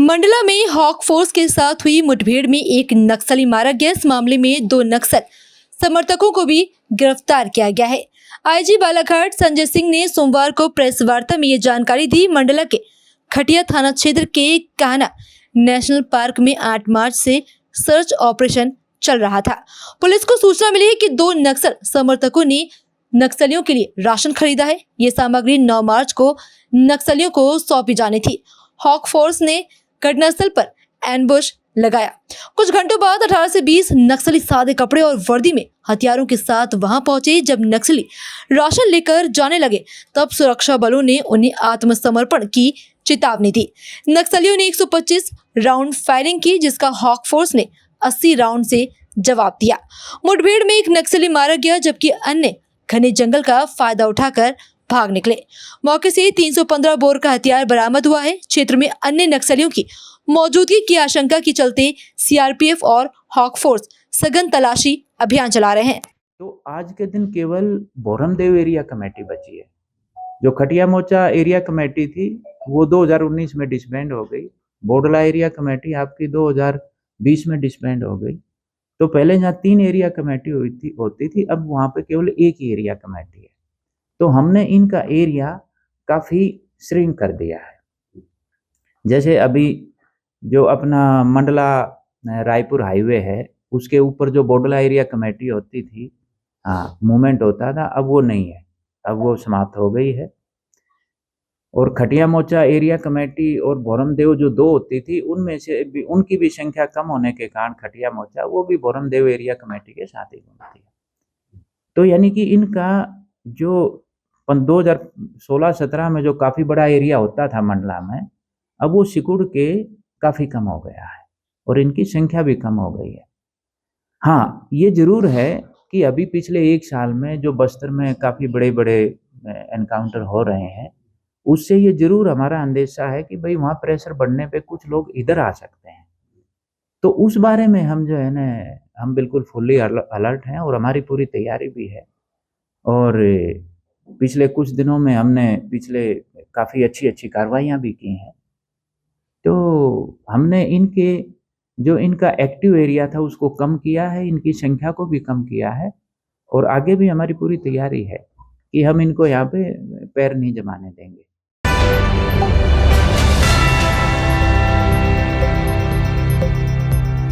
मंडला में hoc force के साथ हुई मुठभेड़ में एक नक्सली मारा गया। इस मामले में 2 नक्सल समर्थकों को भी गिरफ्तार किया गया है। आईजी बालाघाट संजय सिंह ने सोमवार को प्रेस वार्ता में ये जानकारी दी। मंडला के खटिया थाना क्षेत्र के कान्हा नेशनल पार्क में 8 मार्च से सर्च ऑपरेशन चल रहा था। पुलिस को सूचना मिली है कि 2 नक्सल समर्थकों ने नक्सलियों के लिए राशन खरीदा है। ये सामग्री 9 मार्च को नक्सलियों को सौंपी जानी थी। हॉक फोर्स ने घटनास्थल पर एम्बुश लगाया। कुछ घंटों बाद 18 से 20 नक्सली सादे कपड़े और वर्दी में हथियारों के साथ वहां पहुंचे। जब नक्सली राशन लेकर जाने लगे तब सुरक्षा बलों ने उन्हें आत्मसमर्पण की चेतावनी दी। नक्सलियों ने 125 राउंड फायरिंग की, जिसका हॉक फोर्स ने 80 राउंड से जवाब दिया। मुठभेड़ में एक नक्सली मारा गया, जबकि अन्य घने जंगल का फायदा उठाकर भाग निकले। मौके से 315 बोर का हथियार बरामद हुआ है। क्षेत्र में अन्य नक्सलियों की मौजूदगी की आशंका के चलते सीआरपीएफ और हॉक फोर्स सघन तलाशी अभियान चला रहे हैं। तो आज के दिन केवल बोरमदेव एरिया कमेटी बची है। जो खटिया मोचा एरिया कमेटी थी वो 2019 में डिसबैंड हो गई। बोडला एरिया कमेटी आपकी 2020 में डिसबैंड हो गई। तो पहले जहाँ 3 एरिया कमेटी होती थी, अब वहाँ पे केवल एक ही एरिया कमेटी है। तो हमने इनका एरिया काफ़ी श्रिंक कर दिया है। जैसे अभी जो अपना मंडला रायपुर हाईवे है, उसके ऊपर जो बोडला एरिया कमेटी होती थी, मूवमेंट होता था, अब वो नहीं है, अब वो समाप्त हो गई है। और खटिया मोचा एरिया कमेटी और बोरमदेव जो 2 होती थी, उनमें से भी उनकी भी संख्या कम होने के कारण खटिया मोचा वो भी बोरमदेव एरिया कमेटी के साथ ही घूमती है। तो यानी कि इनका जो 2016-17 में जो काफ़ी बड़ा एरिया होता था मंडला में, अब वो सिकुड़ के काफ़ी कम हो गया है और इनकी संख्या भी कम हो गई है। हाँ, ये ज़रूर है कि अभी पिछले 1 साल में जो बस्तर में काफ़ी बड़े-बड़े एनकाउंटर हो रहे हैं, उससे ये ज़रूर हमारा अंदेशा है कि भाई वहाँ प्रेशर बढ़ने पे कुछ लोग इधर आ सकते हैं। तो उस बारे में हम जो है ना, हम बिल्कुल फुल्ली अलर्ट हैं और हमारी पूरी तैयारी भी है। और पिछले कुछ दिनों में हमने काफ़ी अच्छी कार्रवाइयाँ भी की हैं। तो हमने इनका एक्टिव एरिया था उसको कम किया है, इनकी संख्या को भी कम किया है और आगे भी हमारी पूरी तैयारी है कि हम इनको यहाँ पे पैर नहीं जमाने देंगे।